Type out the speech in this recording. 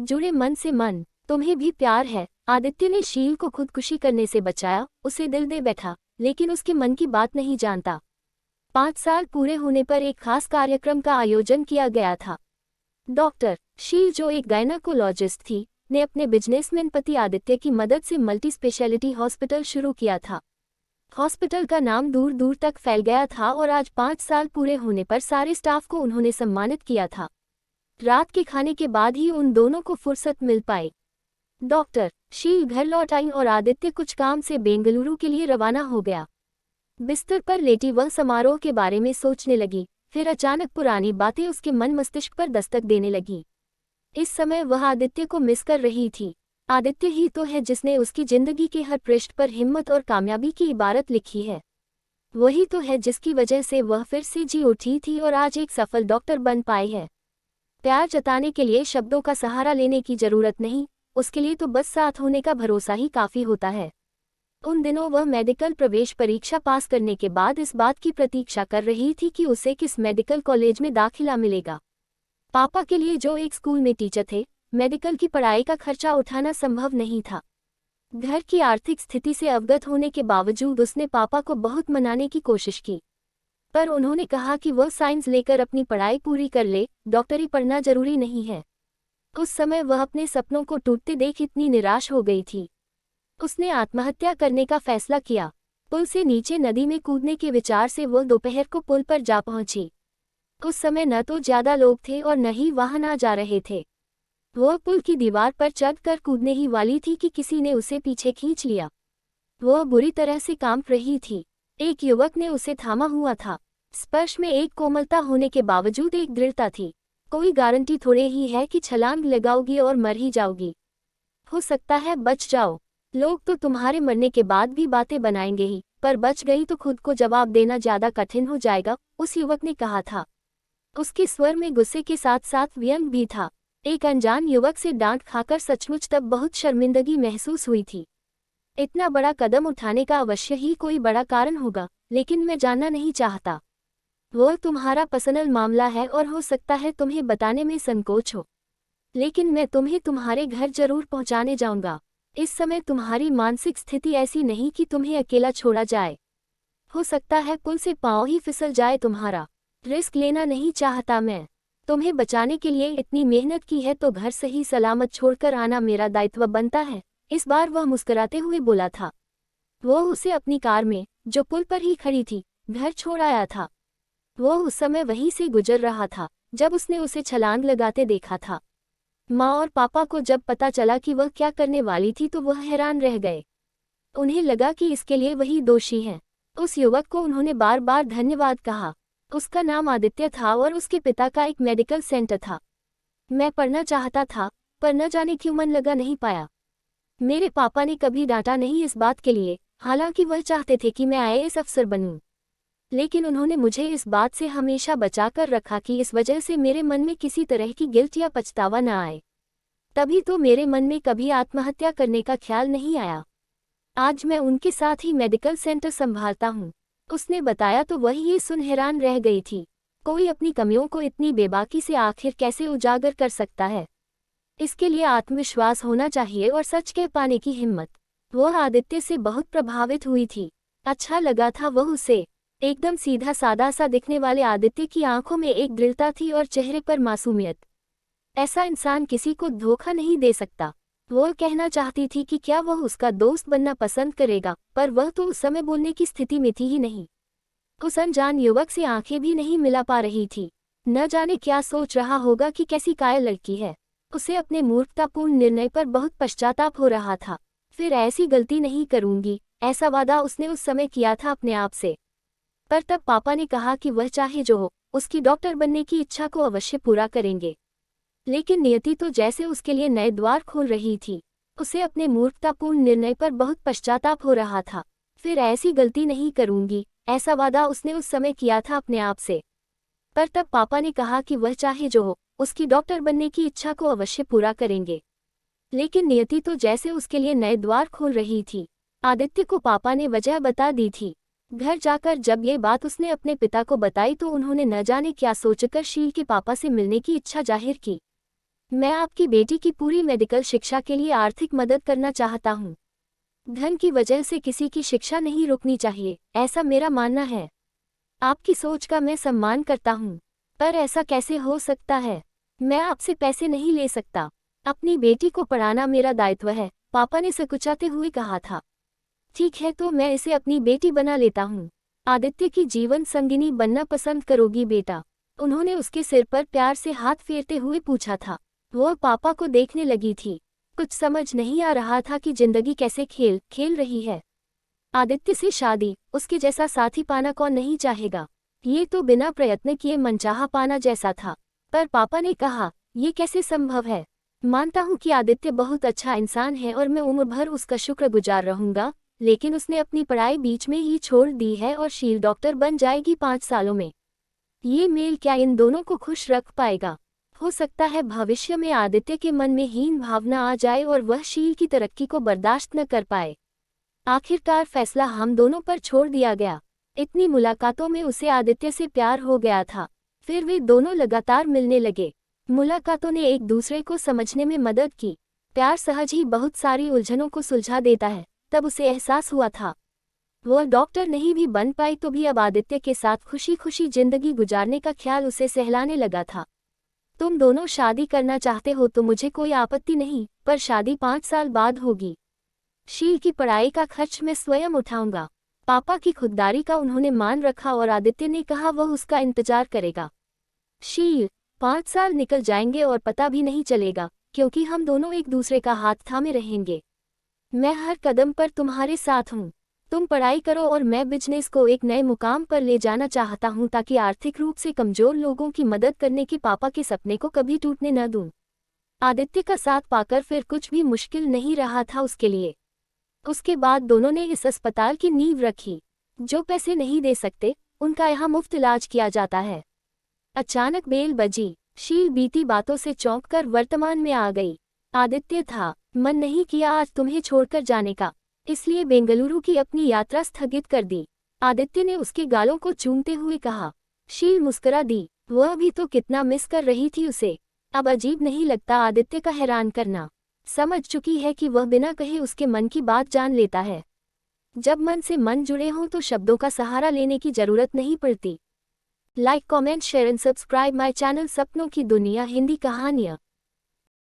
जुड़े मन से मन, तुम्हें भी प्यार है। आदित्य ने शील को खुदकुशी करने से बचाया, उसे दिल दे बैठा, लेकिन उसके मन की बात नहीं जानता। 5 साल पूरे होने पर एक खास कार्यक्रम का आयोजन किया गया था। डॉक्टर शील, जो एक गायनाकोलॉजिस्ट थी, ने अपने बिजनेसमैन पति आदित्य की मदद से मल्टी स्पेशलिटी हॉस्पिटल शुरू किया था। हॉस्पिटल का नाम दूर दूर तक फैल गया था और आज 5 साल पूरे होने पर सारे स्टाफ को उन्होंने सम्मानित किया था। रात के खाने के बाद ही उन दोनों को फुर्सत मिल पाई। डॉक्टर शील घर लौट आई और आदित्य कुछ काम से बेंगलुरु के लिए रवाना हो गया। बिस्तर पर लेटी वह समारोह के बारे में सोचने लगी, फिर अचानक पुरानी बातें उसके मन मस्तिष्क पर दस्तक देने लगी। इस समय वह आदित्य को मिस कर रही थी। आदित्य ही तो है जिसने उसकी जिंदगी के हर पृष्ठ पर हिम्मत और कामयाबी की इबारत लिखी है। वही तो है जिसकी वजह से वह फिर से जी उठी थी और आज एक सफल डॉक्टर बन पाई है। प्यार जताने के लिए शब्दों का सहारा लेने की जरूरत नहीं, उसके लिए तो बस साथ होने का भरोसा ही काफी होता है। उन दिनों वह मेडिकल प्रवेश परीक्षा पास करने के बाद इस बात की प्रतीक्षा कर रही थी कि उसे किस मेडिकल कॉलेज में दाखिला मिलेगा। पापा के लिए, जो एक स्कूल में टीचर थे, मेडिकल की पढ़ाई का खर्चा उठाना संभव नहीं था। घर की आर्थिक स्थिति से अवगत होने के बावजूद उसने पापा को बहुत मनाने की कोशिश की, पर उन्होंने कहा कि वह साइंस लेकर अपनी पढ़ाई पूरी कर ले, डॉक्टरी पढ़ना जरूरी नहीं है। उस समय वह अपने सपनों को टूटते देख इतनी निराश हो गई थी। उसने आत्महत्या करने का फैसला किया। पुल से नीचे नदी में कूदने के विचार से वह दोपहर को पुल पर जा पहुंची। उस समय न तो ज्यादा लोग थे और न ही वाहन आ जा रहे थे। वह पुल की दीवार पर चढ़कर कूदने ही वाली थी कि किसी ने उसे पीछे खींच लिया। वह बुरी तरह से कांप रही थी। एक युवक ने उसे थामा हुआ था। स्पर्श में एक कोमलता होने के बावजूद एक दृढ़ता थी। कोई गारंटी थोड़े ही है कि छलांग लगाओगी और मर ही जाओगी। हो सकता है बच जाओ। लोग तो तुम्हारे मरने के बाद भी बातें बनाएंगे ही, पर बच गई तो खुद को जवाब देना ज्यादा कठिन हो जाएगा, उस युवक ने कहा था। उसके स्वर में गुस्से के साथ साथ व्यंग भी था। एक अनजान युवक से डांट खाकर सचमुच तब बहुत शर्मिंदगी महसूस हुई थी। इतना बड़ा कदम उठाने का अवश्य ही कोई बड़ा कारण होगा, लेकिन मैं जानना नहीं चाहता। वह तुम्हारा पर्सनल मामला है और हो सकता है तुम्हें बताने में संकोच हो, लेकिन मैं तुम्हें तुम्हारे घर जरूर पहुंचाने जाऊंगा। इस समय तुम्हारी मानसिक स्थिति ऐसी नहीं कि तुम्हें अकेला छोड़ा जाए। हो सकता है पुल से पांव ही फिसल जाए तुम्हारा। रिस्क लेना नहीं चाहता मैं। तुम्हें बचाने के लिए इतनी मेहनत की है तो घर सही सलामत छोड़कर आना मेरा दायित्व बनता है। इस बार वह मुस्कुराते हुए बोला था। वह उसे अपनी कार में, जो पुल पर ही खड़ी थी, घर छोड़ आया था। वह उस समय वहीं से गुजर रहा था जब उसने उसे छलांग लगाते देखा था। माँ और पापा को जब पता चला कि वह क्या करने वाली थी तो वह हैरान रह गए। उन्हें लगा कि इसके लिए वही दोषी हैं। उस युवक को उन्होंने बार बार धन्यवाद कहा। उसका नाम आदित्य था और उसके पिता का एक मेडिकल सेंटर था। मैं पढ़ना चाहता था, पर न जाने क्यों मन लगा नहीं पाया। मेरे पापा ने कभी डांटा नहीं इस बात के लिए, हालांकि वह चाहते थे कि मैं आईएएस अफसर बनूं। लेकिन उन्होंने मुझे इस बात से हमेशा बचाकर रखा कि इस वजह से मेरे मन में किसी तरह की गिल्ट या पछतावा न आए। तभी तो मेरे मन में कभी आत्महत्या करने का ख्याल नहीं आया। आज मैं उनके साथ ही मेडिकल सेंटर संभालता हूँ, उसने बताया तो वह ये सुन हैरान रह गई थी। कोई अपनी कमियों को इतनी बेबाकी से आखिर कैसे उजागर कर सकता है? इसके लिए आत्मविश्वास होना चाहिए और सच कह पाने की हिम्मत। वह आदित्य से बहुत प्रभावित हुई थी। अच्छा लगा था वह उसे। एकदम सीधा सादा सा दिखने वाले आदित्य की आंखों में एक दृढ़ता थी और चेहरे पर मासूमियत। ऐसा इंसान किसी को धोखा नहीं दे सकता। वह कहना चाहती थी कि क्या वह उसका दोस्त बनना पसंद करेगा, पर वह तो उस समय बोलने की स्थिति में थी ही नहीं। उस अनजान युवक से आंखें भी नहीं मिला पा रही थी। न जाने क्या सोच रहा होगा कि कैसी कायल लड़की है। उसे अपने मूर्खतापूर्ण निर्णय पर बहुत पश्चाताप हो रहा था। फिर ऐसी गलती नहीं करूंगी, ऐसा वादा उसने उस समय किया था अपने आप से। पर तब पापा ने कहा कि वह चाहे जो हो, उसकी डॉक्टर बनने की इच्छा को अवश्य पूरा करेंगे। लेकिन नियति तो जैसे उसके लिए नए द्वार खोल रही थी। उसे अपने मूर्खतापूर्ण निर्णय पर बहुत पश्चाताप हो रहा था। फिर ऐसी गलती नहीं करूंगी, ऐसा वादा उसने उस समय किया था अपने आप से। पर तब पापा ने कहा कि वह चाहे जो हो, उसकी डॉक्टर बनने की इच्छा को अवश्य पूरा करेंगे। लेकिन नियति तो जैसे उसके लिए नए द्वार खोल रही थी। आदित्य को पापा ने वजह बता दी थी। घर जाकर जब ये बात उसने अपने पिता को बताई तो उन्होंने न जाने क्या सोचकर शील के पापा से मिलने की इच्छा जाहिर की। मैं आपकी बेटी की पूरी मेडिकल शिक्षा के लिए आर्थिक मदद करना चाहता हूँ। धन की वजह से किसी की शिक्षा नहीं रुकनी चाहिए, ऐसा मेरा मानना है। आपकी सोच का मैं सम्मान करता हूँ, पर ऐसा कैसे हो सकता है? मैं आपसे पैसे नहीं ले सकता। अपनी बेटी को पढ़ाना मेरा दायित्व है, पापा ने सकुचाते हुए कहा था। ठीक है, तो मैं इसे अपनी बेटी बना लेता हूँ। आदित्य की जीवन संगिनी बनना पसंद करोगी बेटा? उन्होंने उसके सिर पर प्यार से हाथ फेरते हुए पूछा था। वह पापा को देखने लगी थी। कुछ समझ नहीं आ रहा था कि जिंदगी कैसे खेल खेल रही है। आदित्य से शादी, उसके जैसा साथी पाना कौन नहीं चाहेगा। ये तो बिना प्रयत्न किए मनचाहा पाना जैसा था। पर पापा ने कहा, ये कैसे संभव है? मानता हूँ कि आदित्य बहुत अच्छा इंसान है और मैं उम्र भर उसका शुक्रगुजार रहूंगा, लेकिन उसने अपनी पढ़ाई बीच में ही छोड़ दी है और शील डॉक्टर बन जाएगी 5 सालों में। ये मेल क्या इन दोनों को खुश रख पाएगा? हो सकता है भविष्य में आदित्य के मन में हीन भावना आ जाए और वह शील की तरक्की को बर्दाश्त न कर पाए। आखिरकार फैसला हम दोनों पर छोड़ दिया गया। इतनी मुलाकातों में उसे आदित्य से प्यार हो गया था। फिर वे दोनों लगातार मिलने लगे। मुलाकातों ने एक दूसरे को समझने में मदद की। प्यार सहज ही बहुत सारी उलझनों को सुलझा देता है। तब उसे एहसास हुआ था, वह डॉक्टर नहीं भी बन पाई तो भी अब आदित्य के साथ खुशी खुशी जिंदगी गुजारने का ख्याल उसे सहलाने लगा था। तुम दोनों शादी करना चाहते हो तो मुझे कोई आपत्ति नहीं, पर शादी 5 साल बाद होगी। शील की पढ़ाई का खर्च मैं स्वयं उठाऊंगा। पापा की खुददारी का उन्होंने मान रखा और आदित्य ने कहा वह उसका इंतजार करेगा। शील, 5 साल निकल जाएंगे और पता भी नहीं चलेगा, क्योंकि हम दोनों एक दूसरे का हाथ थामे रहेंगे। मैं हर कदम पर तुम्हारे साथ हूँ। तुम पढ़ाई करो और मैं बिजनेस को एक नए मुकाम पर ले जाना चाहता हूँ ताकि आर्थिक रूप से कमजोर लोगों की मदद करने के पापा के सपने को कभी टूटने न दूँ। आदित्य का साथ पाकर फिर कुछ भी मुश्किल नहीं रहा था उसके लिए। उसके बाद दोनों ने इस अस्पताल की नींव रखी। जो पैसे नहीं दे सकते, उनका यहाँ मुफ्त इलाज किया जाता है। अचानक बेल बजी। शील बीती बातों से चौंककर वर्तमान में आ गई। आदित्य था, मन नहीं किया आज तुम्हें छोड़कर जाने का, इसलिए बेंगलुरु की अपनी यात्रा स्थगित कर दी। आदित्य ने उसके गालों को चूमते हुए कहा। शील मुस्कुरा दी, वह भी तो कितना मिस कर रही थी उसे। अब अजीब नहीं लगता आदित्य का हैरान करना। समझ चुकी है कि वह बिना कहे उसके मन की बात जान लेता है। जब मन से मन जुड़े हों तो शब्दों का सहारा लेने की जरूरत नहीं पड़ती। Like, comment, share and subscribe my channel सपनों की दुनिया हिंदी कहानियाँ।